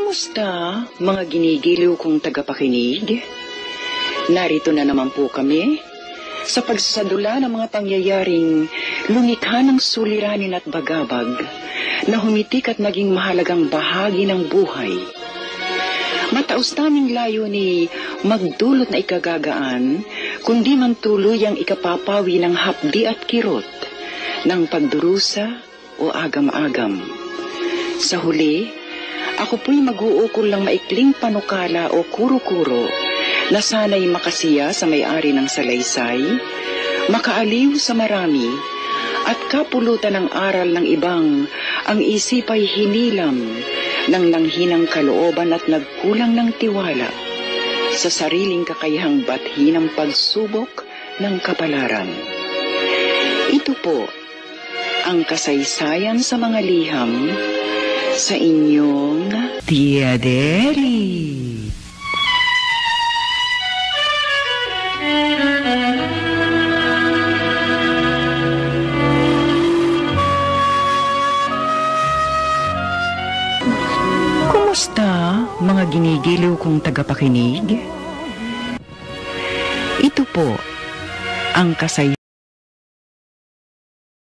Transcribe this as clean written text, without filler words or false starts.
Kumusta, mga ginigiliw kong tagapakinig? Narito na naman po kami sa pagsasadula ng mga pangyayaring lumikha ng suliranin at bagabag na humitik at naging mahalagang bahagi ng buhay. Mataos naming layo ni magdulot na ikagagaan, kundi man tuluyang ikapapawi ng hapdi at kirot ng pagdurusa o agam-agam. Sa huli, ako po'y mag-uukol lang maikling panukala o kuro-kuro na sana'y makasiya sa may-ari ng salaysay, makaaliw sa marami, at kapulutan ng aral ng ibang ang isip ay hinilam ng nanghinang kalooban at nagkulang ng tiwala sa sariling kakayahang bathi ng pagsubok ng kapalaran. Ito po ang kasaysayan sa mga liham sa inyong Tia Deli. Kumusta, mga ginigiliw kong tagapakinig? Ito po ang kasaysayan